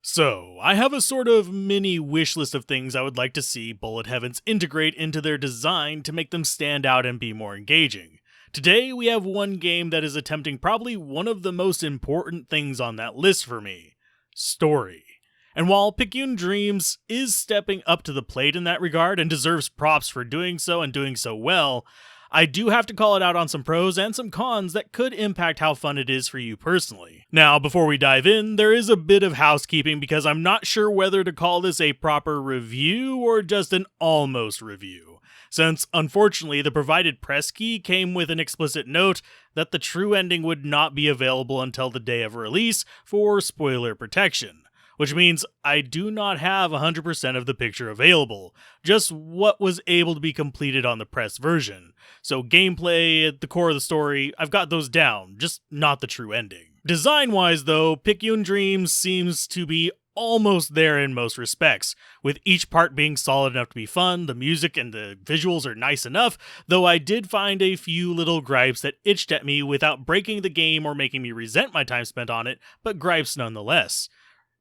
So, I have a sort of mini wish list of things I would like to see Bullet Heavens integrate into their design to make them stand out and be more engaging. Today, we have one game that is attempting probably one of the most important things on that list for me: story. And while Picayune Dreams is stepping up to the plate in that regard and deserves props for doing so and doing so well, I do have to call it out on some pros and some cons that could impact how fun it is for you personally. Now, before we dive in, there is a bit of housekeeping because I'm not sure whether to call this a proper review or just an almost review, since unfortunately the provided press key came with an explicit note that the true ending would not be available until the day of release for spoiler protection. Which means I do not have 100% of the picture available, just what was able to be completed on the press version. So gameplay, at the core of the story, I've got those down, just not the true ending. Design-wise though, Picayune Dreams seems to be almost there in most respects, with each part being solid enough to be fun. The music and the visuals are nice enough, though I did find a few little gripes that itched at me without breaking the game or making me resent my time spent on it, but gripes nonetheless.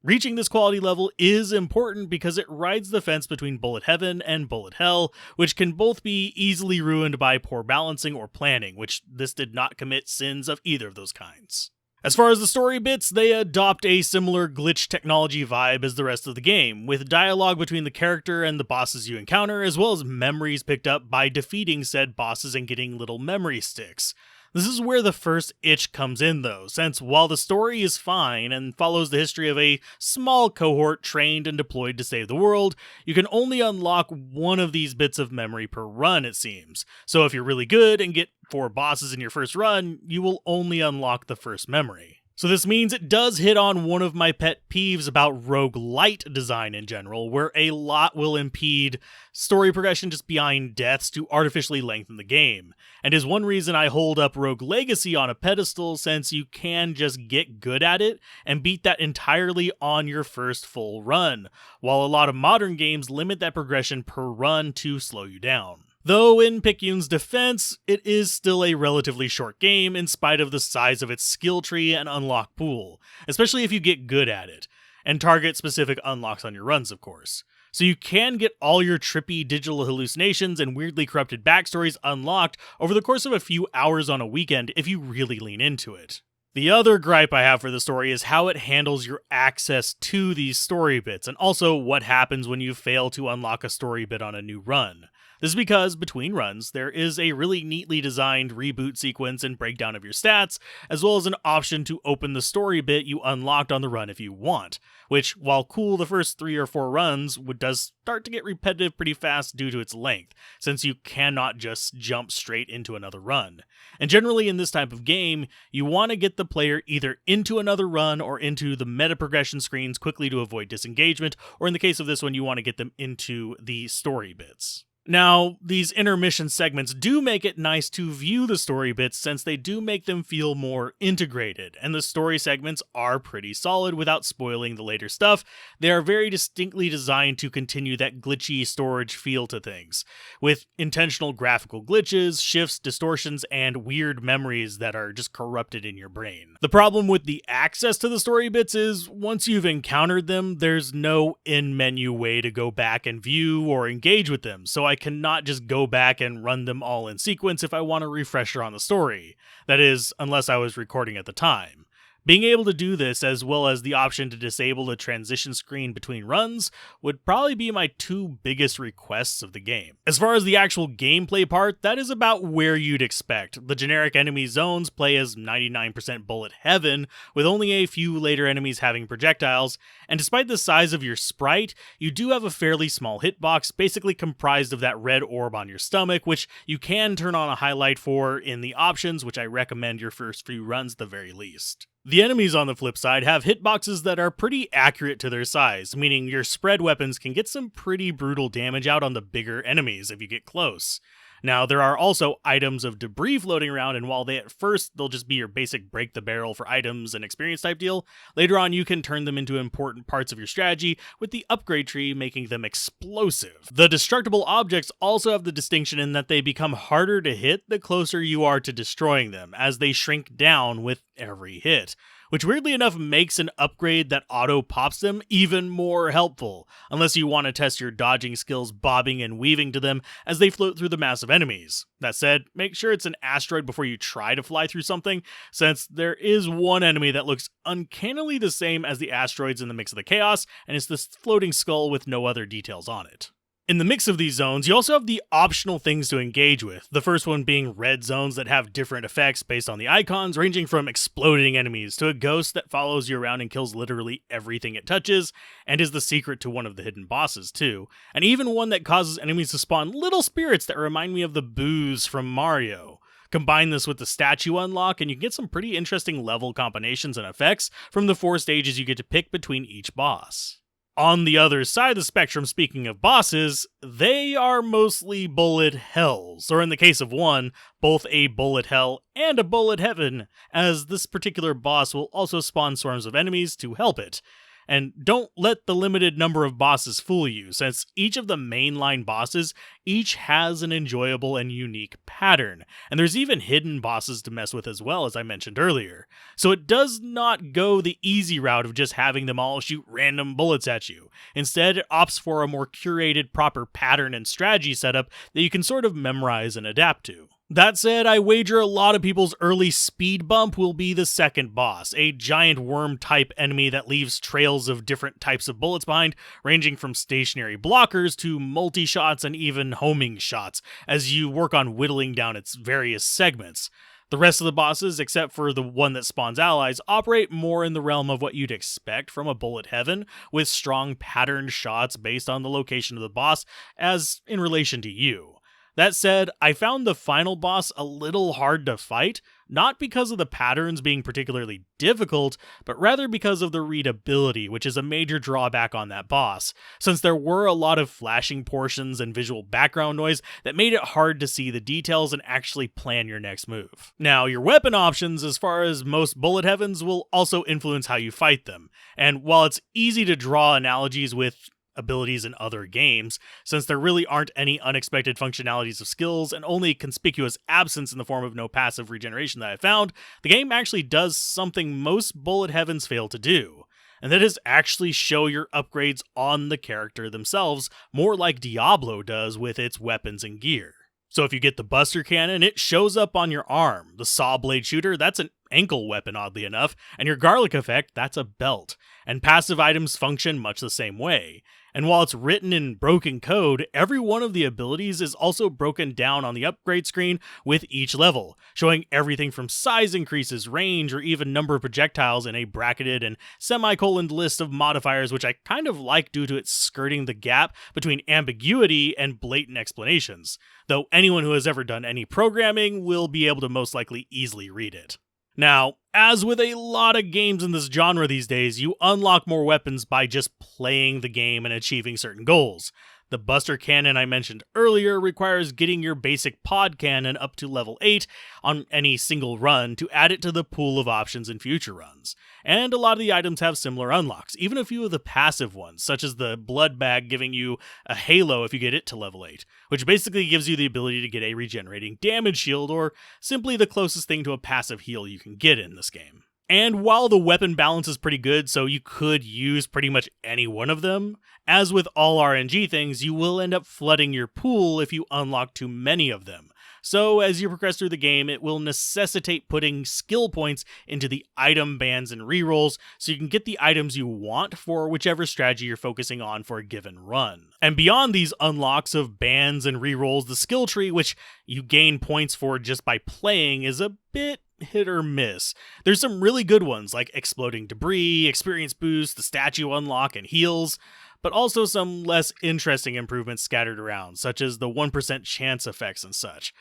Reaching this quality level is important because it rides the fence between Bullet Heaven and Bullet Hell, which can both be easily ruined by poor balancing or planning, which this did not commit sins of either of those kinds. As far as the story bits, they adopt a similar glitch technology vibe as the rest of the game, with dialogue between the character and the bosses you encounter, as well as memories picked up by defeating said bosses and getting little memory sticks. This is where the first itch comes in though, since while the story is fine and follows the history of a small cohort trained and deployed to save the world, you can only unlock one of these bits of memory per run, it seems. So if you're really good and get 4 bosses in your first run, you will only unlock the first memory. So this means it does hit on one of my pet peeves about roguelite design in general, where a lot will impede story progression just behind deaths to artificially lengthen the game, and is one reason I hold up Rogue Legacy on a pedestal, since you can just get good at it and beat that entirely on your first full run, while a lot of modern games limit that progression per run to slow you down. Though in Picayune's defense, it is still a relatively short game in spite of the size of its skill tree and unlock pool, especially if you get good at it, and target specific unlocks on your runs, of course. So you can get all your trippy digital hallucinations and weirdly corrupted backstories unlocked over the course of a few hours on a weekend if you really lean into it. The other gripe I have for the story is how it handles your access to these story bits, and also what happens when you fail to unlock a story bit on a new run. This is because, between runs, there is a really neatly designed reboot sequence and breakdown of your stats, as well as an option to open the story bit you unlocked on the run if you want, which, while cool the first 3 or 4 runs, does start to get repetitive pretty fast due to its length, since you cannot just jump straight into another run. And generally in this type of game, you want to get the player either into another run or into the meta progression screens quickly to avoid disengagement, or in the case of this one, you want to get them into the story bits. Now, these intermission segments do make it nice to view the story bits since they do make them feel more integrated, and the story segments are pretty solid without spoiling the later stuff. They are very distinctly designed to continue that glitchy storage feel to things, with intentional graphical glitches, shifts, distortions, and weird memories that are just corrupted in your brain. The problem with the access to the story bits is, once you've encountered them, there's no in-menu way to go back and view or engage with them, so I cannot just go back and run them all in sequence if I want a refresher on the story. That is, unless I was recording at the time. Being able to do this, as well as the option to disable the transition screen between runs, would probably be my 2 biggest requests of the game. As far as the actual gameplay part, that is about where you'd expect. The generic enemy zones play as 99% Bullet Heaven, with only a few later enemies having projectiles, and despite the size of your sprite, you do have a fairly small hitbox, basically comprised of that red orb on your stomach, which you can turn on a highlight for in the options, which I recommend your first few runs at the very least. The enemies on the flip side have hitboxes that are pretty accurate to their size, meaning your spread weapons can get some pretty brutal damage out on the bigger enemies if you get close. Now, there are also items of debris floating around, and while at first they'll just be your basic break the barrel for items and experience type deal, later on you can turn them into important parts of your strategy, with the upgrade tree making them explosive. The destructible objects also have the distinction in that they become harder to hit the closer you are to destroying them, as they shrink down with every hit, which weirdly enough makes an upgrade that auto pops them even more helpful, unless you want to test your dodging skills bobbing and weaving to them as they float through the massive enemies. That said, make sure it's an asteroid before you try to fly through something, since there is one enemy that looks uncannily the same as the asteroids in the Mix of the Chaos, and it's this floating skull with no other details on it. In the mix of these zones, you also have the optional things to engage with, the first one being red zones that have different effects based on the icons, ranging from exploding enemies to a ghost that follows you around and kills literally everything it touches, and is the secret to one of the hidden bosses too, and even one that causes enemies to spawn little spirits that remind me of the boos from Mario. Combine this with the statue unlock, and you get some pretty interesting level combinations and effects from the 4 stages you get to pick between each boss. On the other side of the spectrum, speaking of bosses, they are mostly bullet hells, or in the case of one, both a bullet hell and a bullet heaven, as this particular boss will also spawn swarms of enemies to help it. And don't let the limited number of bosses fool you, since each of the mainline bosses each has an enjoyable and unique pattern, and there's even hidden bosses to mess with as well, as I mentioned earlier. So it does not go the easy route of just having them all shoot random bullets at you. Instead, it opts for a more curated, proper pattern and strategy setup that you can sort of memorize and adapt to. That said, I wager a lot of people's early speed bump will be the second boss, a giant worm-type enemy that leaves trails of different types of bullets behind, ranging from stationary blockers to multi-shots and even homing shots, as you work on whittling down its various segments. The rest of the bosses, except for the one that spawns allies, operate more in the realm of what you'd expect from a bullet heaven, with strong patterned shots based on the location of the boss as in relation to you. That said, I found the final boss a little hard to fight, not because of the patterns being particularly difficult, but rather because of the readability, which is a major drawback on that boss, since there were a lot of flashing portions and visual background noise that made it hard to see the details and actually plan your next move. Now, your weapon options, as far as most bullet heavens, will also influence how you fight them, and while it's easy to draw analogies with abilities in other games, since there really aren't any unexpected functionalities of skills and only conspicuous absence in the form of no passive regeneration that I found, the game actually does something most bullet heavens fail to do, and that is actually show your upgrades on the character themselves, more like Diablo does with its weapons and gear. So if you get the Buster Cannon, it shows up on your arm. The Saw Blade Shooter, that's an ankle weapon oddly enough, and your Garlic Effect, that's a belt. And passive items function much the same way. And while it's written in broken code, every one of the abilities is also broken down on the upgrade screen with each level, showing everything from size increases, range, or even number of projectiles in a bracketed and semicolon list of modifiers, which I kind of like due to it skirting the gap between ambiguity and blatant explanations, though anyone who has ever done any programming will be able to most likely easily read it. Now, as with a lot of games in this genre these days, you unlock more weapons by just playing the game and achieving certain goals. The Buster Cannon I mentioned earlier requires getting your basic pod cannon up to level 8 on any single run to add it to the pool of options in future runs. And a lot of the items have similar unlocks, even a few of the passive ones, such as the Blood Bag giving you a halo if you get it to level 8, which basically gives you the ability to get a regenerating damage shield, or simply the closest thing to a passive heal you can get in this game. And while the weapon balance is pretty good, so you could use pretty much any one of them, as with all RNG things, you will end up flooding your pool if you unlock too many of them. So as you progress through the game, it will necessitate putting skill points into the item bans and rerolls so you can get the items you want for whichever strategy you're focusing on for a given run. And beyond these unlocks of bans and rerolls, the skill tree, which you gain points for just by playing, is a bit hit or miss. There's some really good ones like exploding debris, experience boost, the statue unlock, and heals, but also some less interesting improvements scattered around, such as the 1% chance effects and such.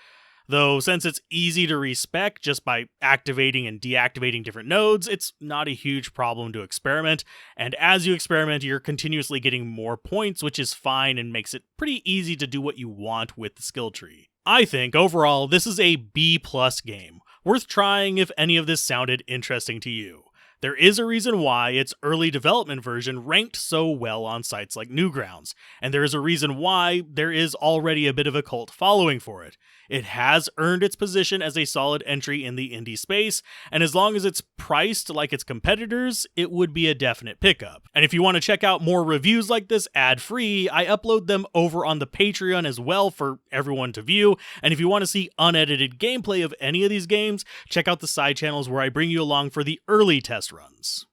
Though since it's easy to respec just by activating and deactivating different nodes, it's not a huge problem to experiment, and as you experiment, you're continuously getting more points, which is fine and makes it pretty easy to do what you want with the skill tree. I think, overall, this is a B+ game, worth trying if any of this sounded interesting to you. There is a reason why its early development version ranked so well on sites like Newgrounds, and there is a reason why there is already a bit of a cult following for it. It has earned its position as a solid entry in the indie space, and as long as it's priced like its competitors, it would be a definite pickup. And if you want to check out more reviews like this ad-free, I upload them over on the Patreon as well for everyone to view, and if you want to see unedited gameplay of any of these games, check out the side channels where I bring you along for the early test runs.